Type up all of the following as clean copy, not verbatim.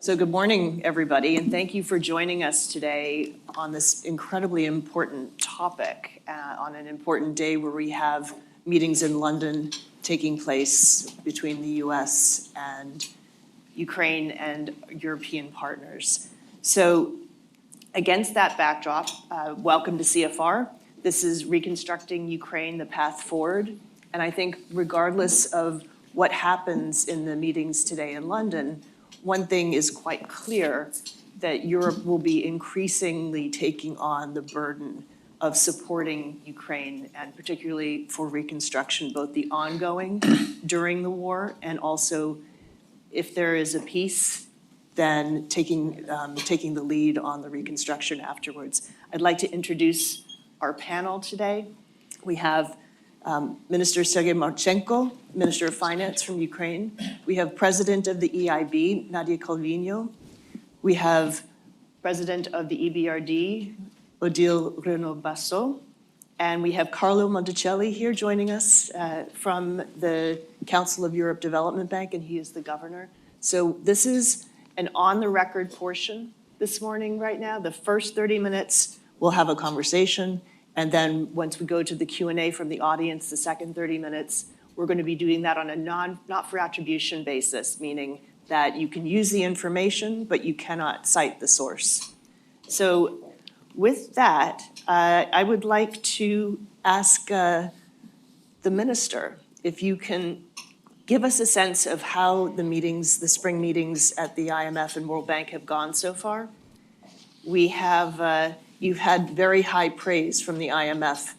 So good morning, everybody, and thank you for joining us today on this incredibly important topic, on an important day where we have meetings in London taking place between the US and Ukraine and European partners. So against that backdrop, welcome to CFR. This is Reconstructing Ukraine, the Path Forward. And I think regardless of what happens in the meetings today in London, one thing is quite clear, that Europe will be increasingly taking on the burden of supporting Ukraine, and particularly for reconstruction, both the ongoing during the war and also if there is a peace, then taking the lead on the reconstruction afterwards. I'd like to introduce our panel today. We have Minister Sergii Marchenko, Minister of Finance from Ukraine. We have President of the EIB, Nadia Calviño. We have President of the EBRD, Odile Renaud-Basso. And we have Carlo Monticelli here joining us from the Council of Europe Development Bank, and he is the governor. So this is an on-the-record portion this morning right now. The first 30 minutes, we'll have a conversation. And then once we go to the Q&A from the audience, the second 30 minutes, we're going to be doing that on a not for attribution basis, meaning that you can use the information, but you cannot cite the source. So with that, I would like to ask the minister if you can give us a sense of how the meetings, the spring meetings at the IMF and World Bank have gone so far. We have, you've had very high praise from the IMF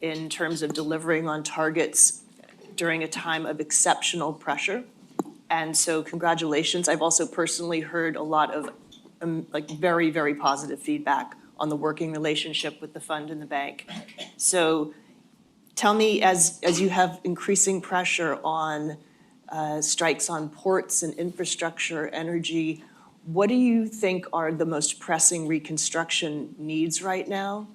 in terms of delivering on targets during a time of exceptional pressure. And so congratulations. I've also personally heard a lot of very, very positive feedback on the working relationship with the fund and the bank. So tell me, as you have increasing pressure on strikes on ports and infrastructure, energy, what do you think are the most pressing reconstruction needs right now?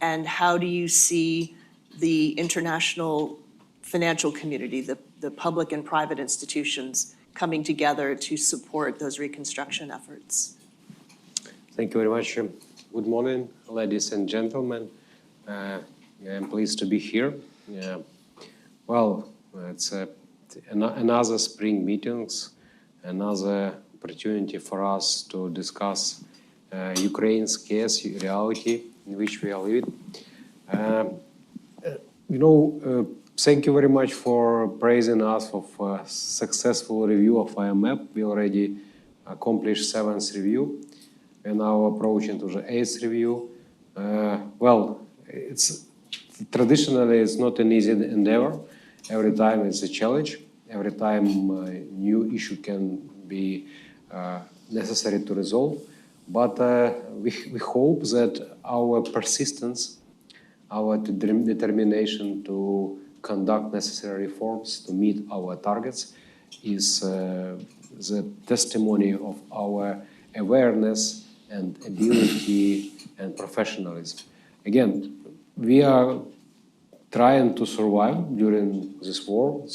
And how do you see the international financial community, the public and private institutions coming together to support those reconstruction efforts? Thank you very much. Good morning, ladies and gentlemen. I'm pleased to be here. Well, it's another spring meetings, another opportunity for us to discuss Ukraine's case, reality in which we are living. Thank you very much for praising us for a successful review of IMF. We already accomplished 7th review, and now approaching to the 8th review. Well, traditionally it's not an easy endeavor. Every time it's a challenge. Every time a new issue can be necessary to resolve. But we hope that our persistence, our determination to conduct necessary reforms to meet our targets is the testimony of our awareness and ability and professionalism. Again, we are trying to survive during this war.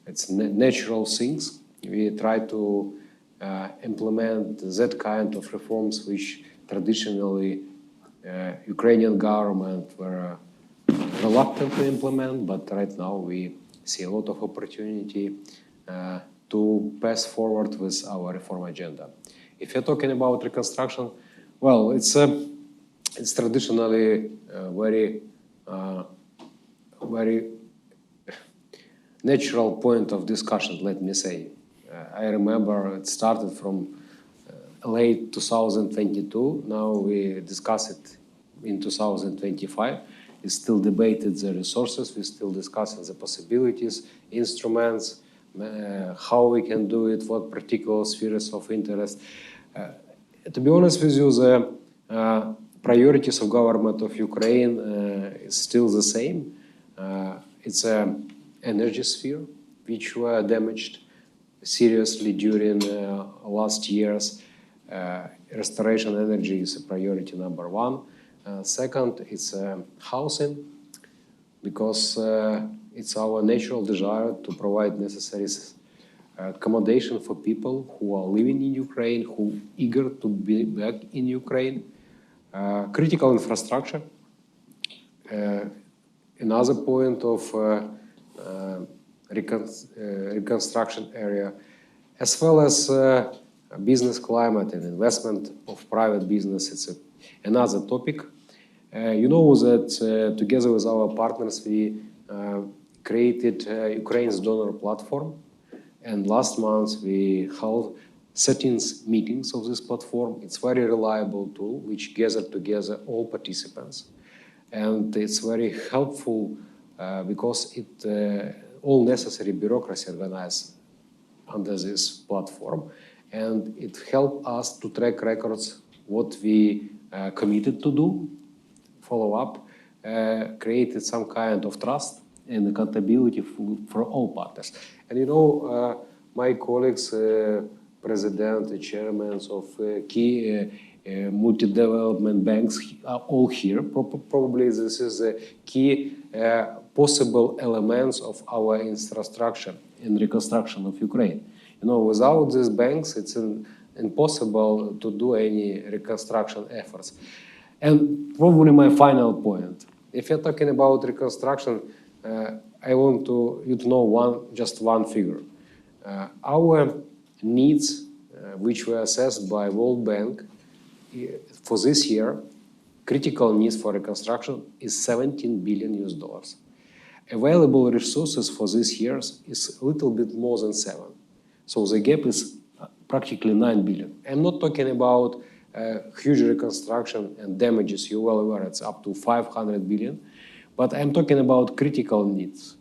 It's natural things. We try to implement that kind of reforms which traditionally Ukrainian government were reluctant to implement, but right now we see a lot of opportunity to pass forward with our reform agenda. If you're talking about reconstruction, well, it's traditionally very natural point of discussion, let me say. I remember it started from late 2022. Now we discuss it in 2025. We still debated the resources. We still discussing the possibilities, instruments, how we can do it, what particular spheres of interest. To be honest with you, the priorities of government of Ukraine is still the same. It's an energy sphere, which were damaged seriously during last years. Restoration energy is a priority number one. Second, it's housing, because it's our natural desire to provide necessary accommodation for people who are living in Ukraine, who are eager to be back in Ukraine, critical infrastructure. Another point of reconstruction area, as well as business climate and investment of private business. It's another topic. You know that together with our partners, we created Ukraine's donor platform. And last month, we held 13 meetings of this platform. It's a very reliable tool which gathers together all participants. And it's very helpful because all necessary bureaucracy organized under this platform. And it helped us to track records, what we committed to do, follow up, created some kind of trust and accountability for all partners. And you know, my colleagues, president, the chairmen of key multi-development banks are all here. Probably this is the key possible elements of our infrastructure in reconstruction of Ukraine. You know, without these banks, it's impossible to do any reconstruction efforts. And probably my final point, if you're talking about reconstruction, I want you to know just one figure. Our needs, which were assessed by World Bank for this year, critical needs for reconstruction is $17 billion. Available resources for this year is a little bit more than 7. So the gap is practically 9 billion. I'm not talking about huge reconstruction and damages. You're well aware it's up to 500 billion. But I'm talking about critical needs.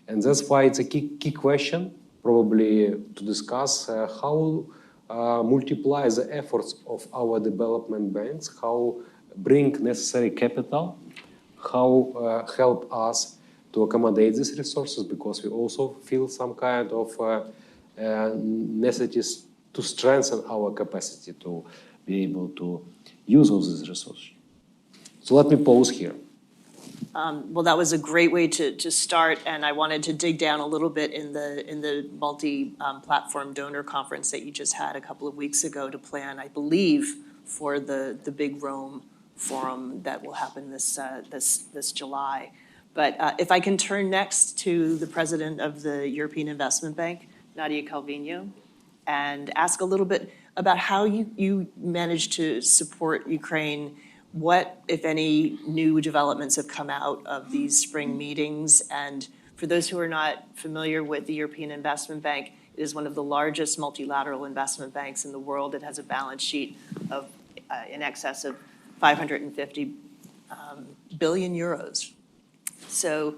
And that's why it's a key question, probably to discuss how multiply the efforts of our development banks, how bring necessary capital, how help us to accommodate these resources, because we also feel some kind of necessities to strengthen our capacity to be able to use all these resources. So let me pause here. Well, that was a great way to start, and I wanted to dig down a little bit in the multi-platform donor conference that you just had a couple of weeks ago to plan, I believe, for the big Rome forum that will happen this July. But if I can turn next to the president of the European Investment Bank, Nadia Calviño, and ask a little bit about how you managed to support Ukraine. What, if any, new developments have come out of these spring meetings? And for those who are not familiar with the European Investment Bank, it is one of the largest multilateral investment banks in the world. It has a balance sheet of in excess of 550 billion euros. So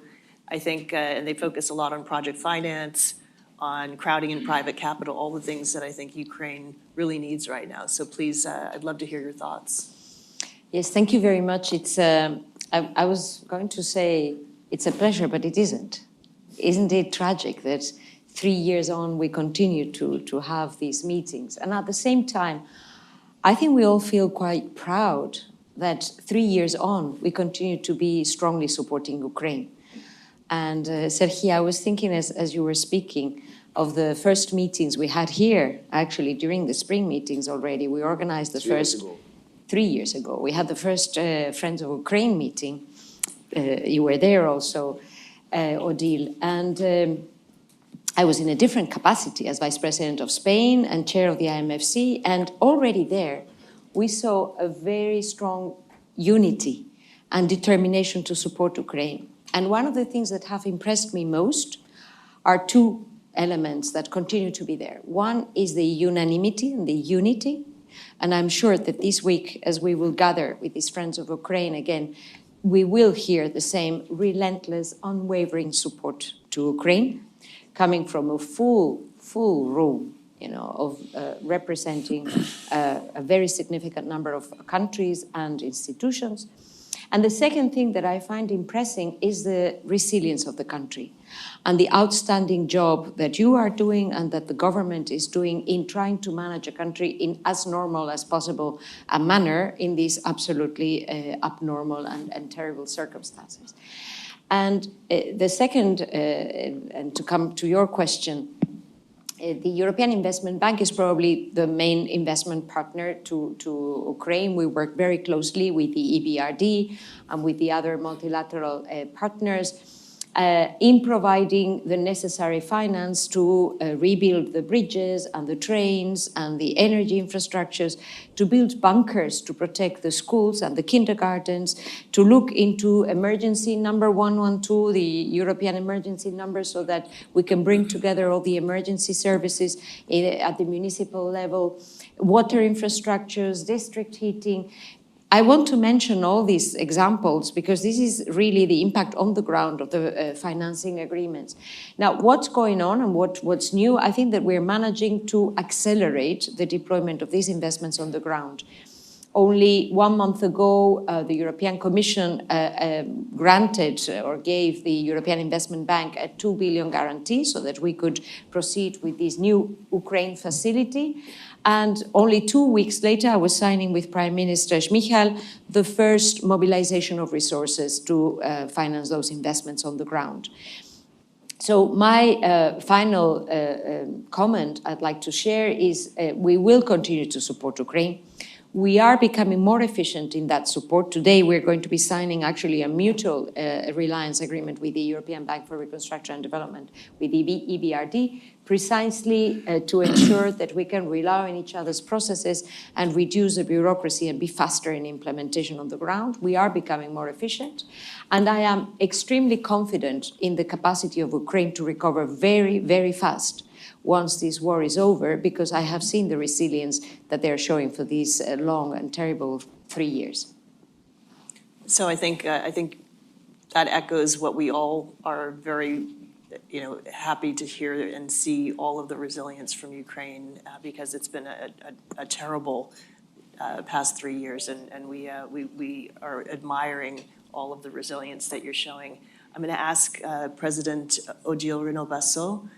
I think, and they focus a lot on project finance, on crowding in private capital, all the things that I think Ukraine really needs right now. So please, I'd love to hear your thoughts. Yes, thank you very much. It's I was going to say it's a pleasure, but it isn't. Isn't it tragic that 3 years on we continue to have these meetings? And at the same time, I think we all feel quite proud that 3 years on we continue to be strongly supporting Ukraine. And Sergii, I was thinking as you were speaking of the first meetings we had here, actually during the spring meetings already. We organized the first 3 years ago. We had the first Friends of Ukraine meeting. You were there also, Odile. And I was in a different capacity as Vice President of Spain and Chair of the IMFC. And already there, we saw a very strong unity and determination to support Ukraine. And one of the things that have impressed me most are two elements that continue to be there. One is the unanimity and the unity. And I'm sure that this week, as we will gather with these Friends of Ukraine again, we will hear the same relentless, unwavering support to Ukraine, coming from a full room, of representing a very significant number of countries and institutions. And the second thing that I find impressive is the resilience of the country and the outstanding job that you are doing and that the government is doing in trying to manage a country in as normal as possible a manner in these absolutely abnormal and terrible circumstances. And the second, and to come to your question, The European Investment Bank is probably the main investment partner to Ukraine. We work very closely with the EBRD and with the other multilateral partners in providing the necessary finance to rebuild the bridges and the trains and the energy infrastructures, to build bunkers to protect the schools and the kindergartens, to look into emergency number 112, the European emergency number, so that we can bring together all the emergency services at the municipal level, water infrastructures, district heating. I want to mention all these examples because this is really the impact on the ground of the financing agreements. Now, what's going on and what's new? I think that we're managing to accelerate the deployment of these investments on the ground. Only 1 month ago, the European Commission granted or gave the European Investment Bank a 2 billion guarantee so that we could proceed with this new Ukraine facility. And only 2 weeks later, I was signing with Prime Minister Michal the first mobilization of resources to finance those investments on the ground. So my final comment I'd like to share is we will continue to support Ukraine. We are becoming more efficient in that support. Today, we're going to be signing actually a mutual reliance agreement with the European Bank for Reconstruction and Development, with EBRD, precisely to ensure that we can rely on each other's processes and reduce the bureaucracy and be faster in implementation on the ground. We are becoming more efficient. And I am extremely confident in the capacity of Ukraine to recover very, very fast once this war is over, because I have seen the resilience that they're showing for these long and terrible 3 years. So I think that echoes what we all are very, happy to hear and see, all of the resilience from Ukraine, because it's been a terrible past 3 years, and we are admiring all of the resilience that you're showing. I'm going to ask President Odile Renaud-Basso,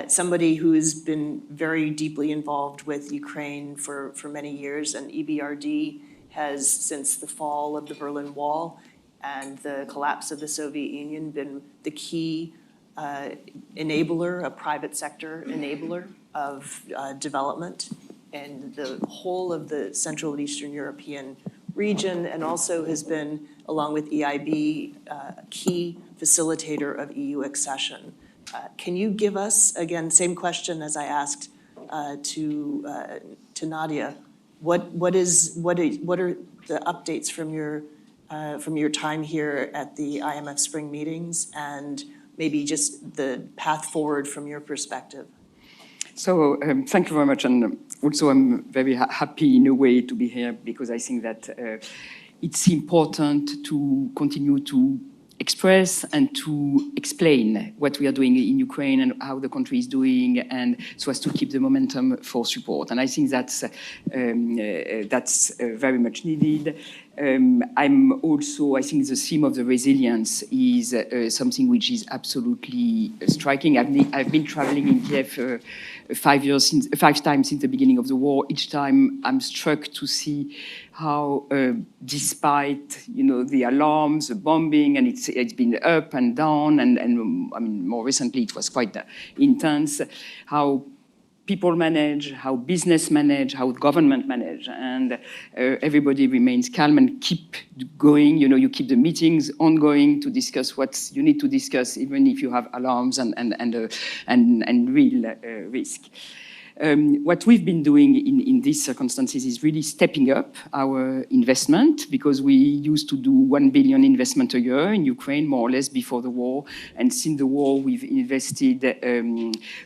somebody who's been very deeply involved with Ukraine for many years, and EBRD has, since the fall of the Berlin Wall and the collapse of the Soviet Union, been the key enabler, a private sector enabler of development in the whole of the Central and Eastern European region, and also has been, along with EIB, a key facilitator of EU accession. Can you give us, again, same question as I asked to Nadia, what are the updates from your time here at the IMF spring meetings, and maybe just the path forward from your perspective? So thank you very much, and also I'm very happy in a way to be here, because I think that it's important to continue to express and to explain what we are doing in Ukraine and how the country is doing, and so as to keep the momentum for support. And I think that's very much needed. I think the theme of the resilience is something which is absolutely striking. I've been traveling in Kiev 5 times since the beginning of the war. Each time I'm struck to see how, despite the alarms, the bombing, and it's been up and down, and I mean more recently it was quite intense, how people manage, how business manage, how government manage, and everybody remains calm and keep going. You keep the meetings ongoing to discuss what you need to discuss, even if you have alarms and real risk. What we've been doing in these circumstances is really stepping up our investment, because we used to do 1 billion investment a year in Ukraine, more or less, before the war. And since the war, we've invested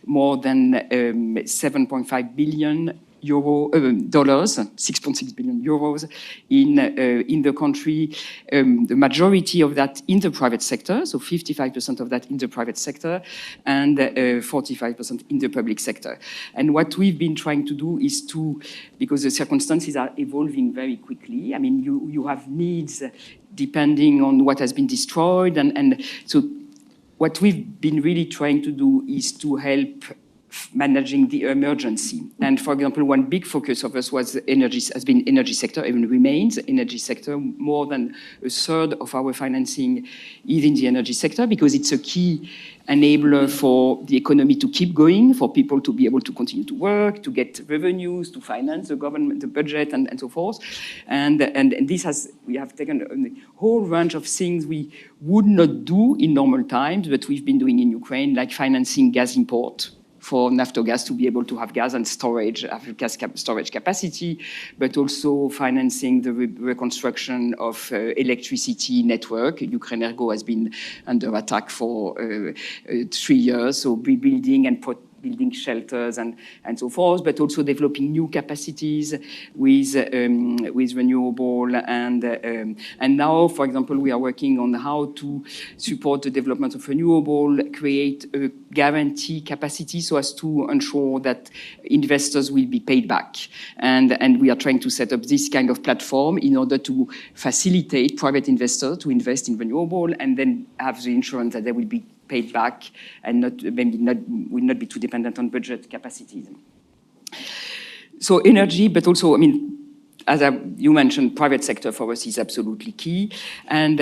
more than 7.5 billion dollars, 6.6 billion euros in the country. The majority of that in the private sector, so 55% of that in the private sector, and 45% in the public sector. And what we've been trying to do is because the circumstances are evolving very quickly. I mean, you have needs depending on what has been destroyed, and so what we've been really trying to do is to help managing the emergency. And for example, one big focus of us was has been energy sector, even remains energy sector. More than a third of our financing is in the energy sector because it's a key enabler for the economy to keep going, for people to be able to continue to work, to get revenues, to finance the government, the budget, and so forth. And we have taken a whole range of things we would not do in normal times, but we've been doing in Ukraine, like financing gas import for Naftogaz to be able to have gas and storage, have gas storage capacity, but also financing the reconstruction of electricity network. Ukrenergo has been under attack for 3 years, so rebuilding and building shelters and so forth, but also developing new capacities with renewable and now, for example, we are working on how to support the development of renewable, create a guarantee capacity so as to ensure that investors will be paid back. And we are trying to set up this kind of platform in order to facilitate private investors to invest in renewable and then have the insurance that they will be paid back and will not be too dependent on budget capacities. So energy, but also, I mean, as you mentioned, private sector for us is absolutely key. And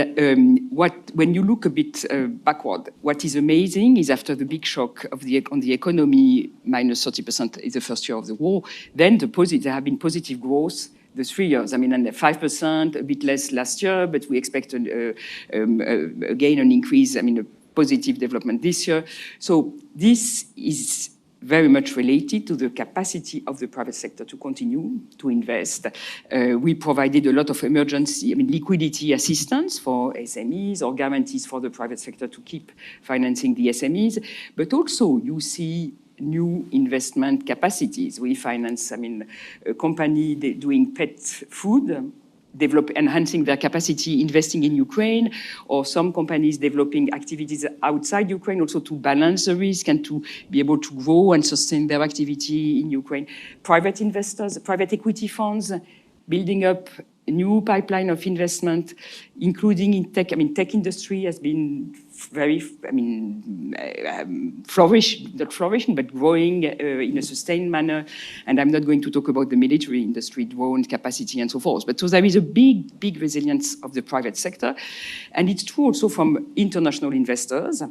when you look a bit backward, what is amazing is after the big shock on the economy, minus 30% is the first year of the war, then there have been positive growth the 3 years. I mean, and 5%, a bit less last year, but we expect again an increase, I mean, a positive development this year. So this is very much related to the capacity of the private sector to continue to invest. We provided a lot of liquidity assistance for SMEs or guarantees for the private sector to keep financing the SMEs, but also you see new investment capacities. We finance, a company doing pet food, enhancing their capacity, investing in Ukraine, or some companies developing activities outside Ukraine also to balance the risk and to be able to grow and sustain their activity in Ukraine. Private investors, private equity funds, building up a new pipeline of investment, including in tech. Tech industry has been very, not flourishing, but growing in a sustained manner. And I'm not going to talk about the military industry, drone capacity and so forth. But so there is a big, big resilience of the private sector. And it's true also from international investors,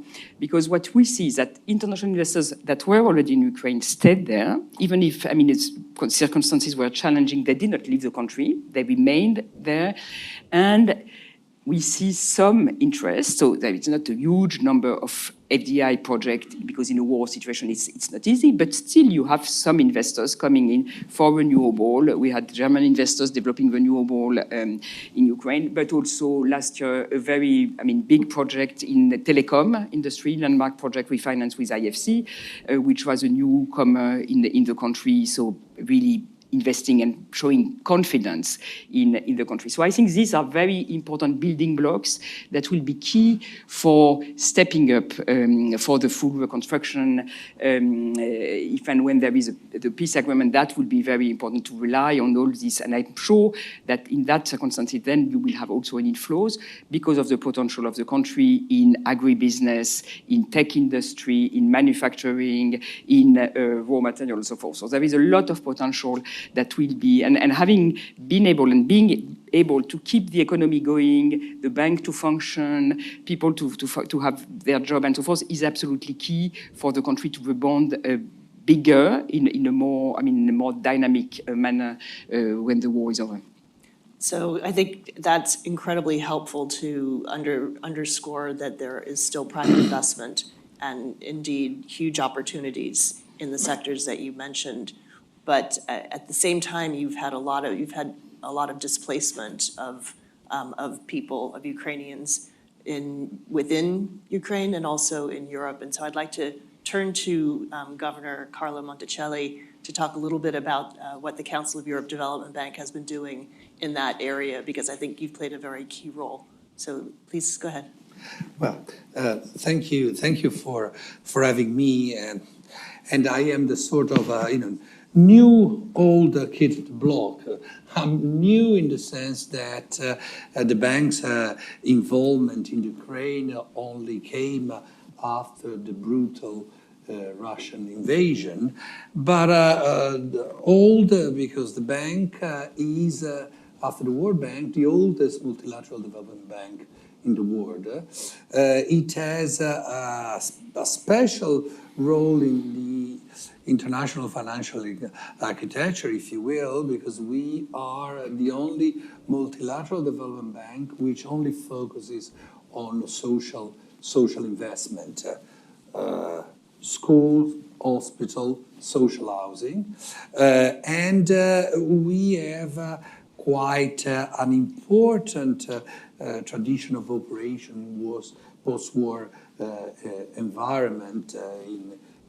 because what we see is that international investors that were already in Ukraine stayed there, even if, circumstances were challenging, they did not leave the country, they remained there. And we see some interest, so there is not a huge number of FDI projects, because in a war situation it's not easy, but still you have some investors coming in for renewable. We had German investors developing renewable in Ukraine, but also last year a very big project in the telecom industry, landmark project we financed with IFC, which was a newcomer in the country, so really investing and showing confidence in the country. So I think these are very important building blocks that will be key for stepping up for the full reconstruction. If and when there is the peace agreement, that will be very important to rely on all this. And I'm sure that in that circumstance, then you will have also an inflows because of the potential of the country in agribusiness, in tech industry, in manufacturing, in raw materials, and so forth. So there is a lot of potential that will be, and having been able and being able to keep the economy going, the bank to function, people to have their job and so forth is absolutely key for the country to rebound bigger in a more dynamic manner when the war is over. So I think that's incredibly helpful to underscore that there is still private investment and indeed huge opportunities in the sectors that you mentioned. But at the same time, you've had a lot of displacement of people, of Ukrainians within Ukraine and also in Europe. And so I'd like to turn to Governor Carlo Monticelli to talk a little bit about what the Council of Europe Development Bank has been doing in that area, because I think you've played a very key role. So please go ahead. Well, thank you for having me, and I am the sort of new old kid at the block. I'm new in the sense that the bank's involvement in Ukraine only came after the brutal Russian invasion, but old because the bank is, after the World Bank, the oldest multilateral development bank in the world. It has a special role in the international financial architecture, if you will, because we are the only multilateral development bank which only focuses on social investment. Schools, hospital, social housing. And we have quite an important tradition of operation was post-war environment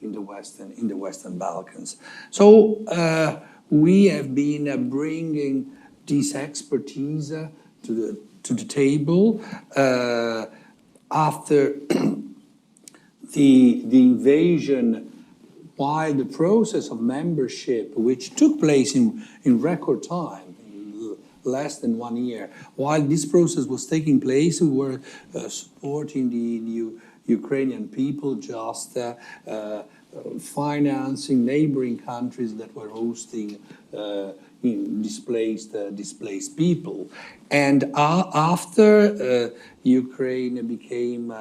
in the Western Balkans. So we have been bringing this expertise to the table after the invasion, while the process of membership, which took place in record time, in less than 1 year, while this process was taking place, we were supporting the Ukrainian people, just financing neighboring countries that were hosting displaced people. And after Ukraine became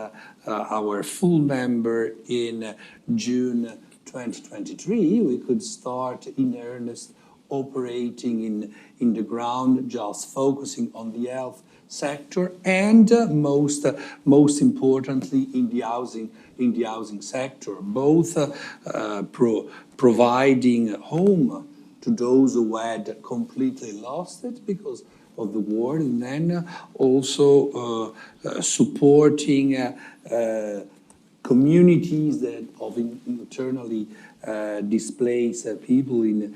our full member in June 2023, we could start in earnest operating in the ground, just focusing on the health sector and most importantly in the housing sector, both providing home to those who had completely lost it because of the war, and then also supporting communities that of internally displaced people in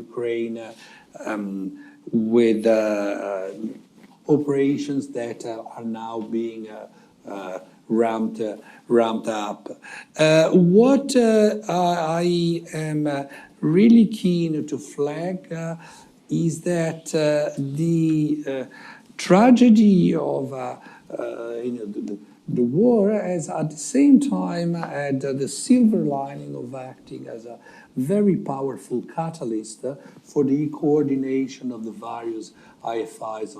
Ukraine with operations that are now being ramped up. What I am really keen to flag is that the tragedy of the war has at the same time had the silver lining of acting as a very powerful catalyst for the coordination of the various IFIs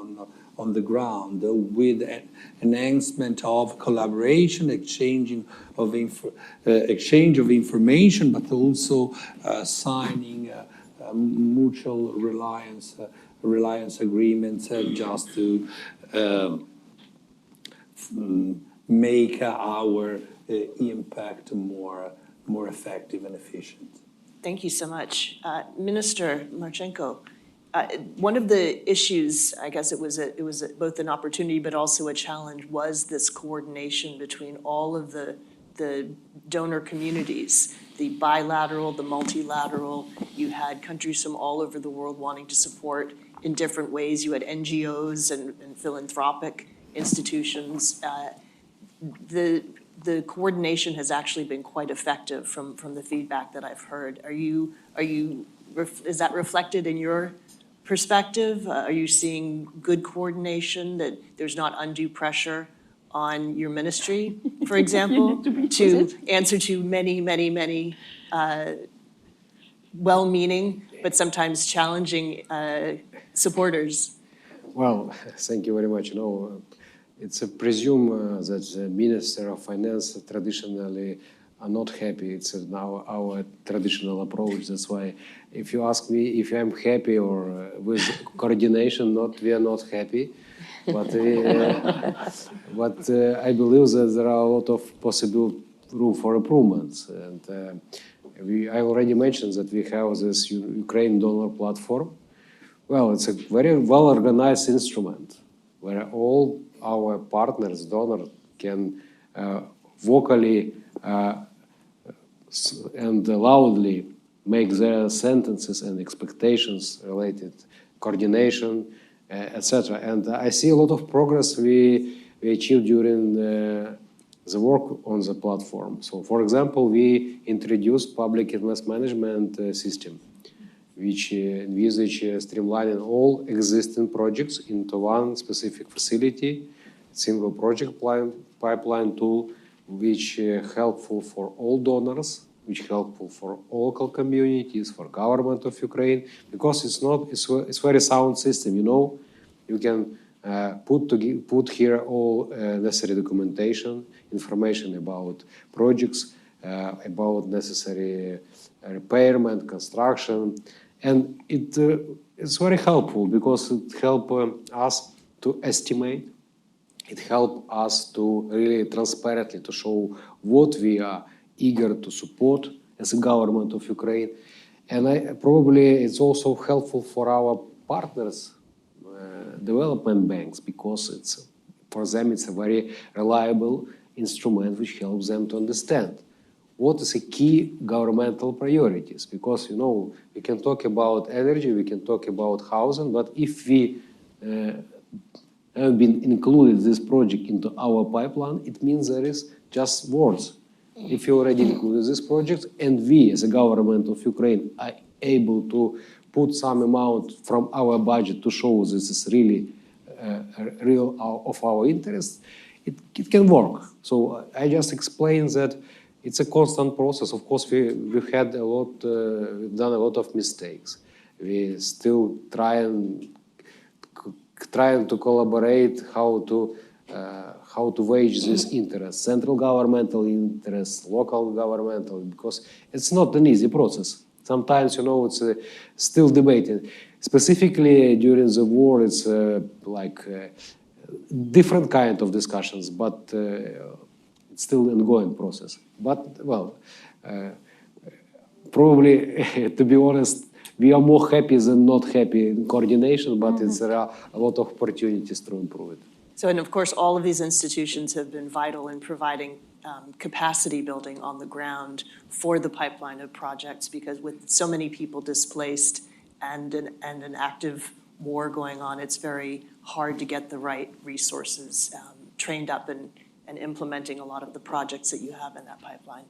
on the ground, with an enhancement of collaboration, exchange of information, but also signing mutual reliance agreements just to make our impact more effective and efficient. Thank you so much. Minister Marchenko, one of the issues, I guess it was both an opportunity but also a challenge, was this coordination between all of the donor communities, the bilateral, the multilateral. You had countries from all over the world wanting to support in different ways. You had NGOs and philanthropic institutions. The coordination has actually been quite effective from the feedback that I've heard. Is that reflected in your perspective? Are you seeing good coordination, that there's not undue pressure on your ministry, for example, to answer to many well-meaning but sometimes challenging supporters? Well, thank you very much. It's a presume that the Minister of Finance traditionally are not happy. It's now our traditional approach. That's why if you ask me if I'm happy or with coordination, we are not happy. But I believe that there are a lot of possible room for improvements. And I already mentioned that we have this Ukraine donor platform. Well, it's a very well-organized instrument where all our partners, donors, can vocally and loudly make their sentences and expectations related coordination, etc. And I see a lot of progress we achieved during the work on the platform. So, for example, we introduced public investment management system, which envisage streamlining all existing projects into one specific facility, single project pipeline tool, which helpful for all donors, which helpful for local communities, for government of Ukraine, because it's very sound system. You can put here all necessary documentation, information about projects, about necessary repairment, construction, and it's very helpful because it helps us to estimate. It helps us to really transparently to show what we are eager to support as a government of Ukraine. And probably it's also helpful for our partners, development banks, because for them it's a very reliable instrument which helps them to understand what is the key governmental priorities. Because, we can talk about energy, we can talk about housing, but if we have been included this project into our pipeline, it means there is just words. If you already included this project, and we as a government of Ukraine are able to put some amount from our budget to show this is really real of our interest, it can work. So I just explained that it's a constant process. Of course, we've had we've done a lot of mistakes. We still trying to collaborate how to wage this interest, central governmental interest, local governmental, because it's not an easy process. Sometimes, it's still debated. Specifically during the war, it's different kind of discussions, but it's still an ongoing process. But, probably, to be honest, we are more happy than not happy in coordination, but there are a lot of opportunities to improve it. So, and of course, all of these institutions have been vital in providing capacity building on the ground for the pipeline of projects, because with so many people displaced and an active war going on, it's very hard to get the right resources trained up and implementing a lot of the projects that you have in that pipeline.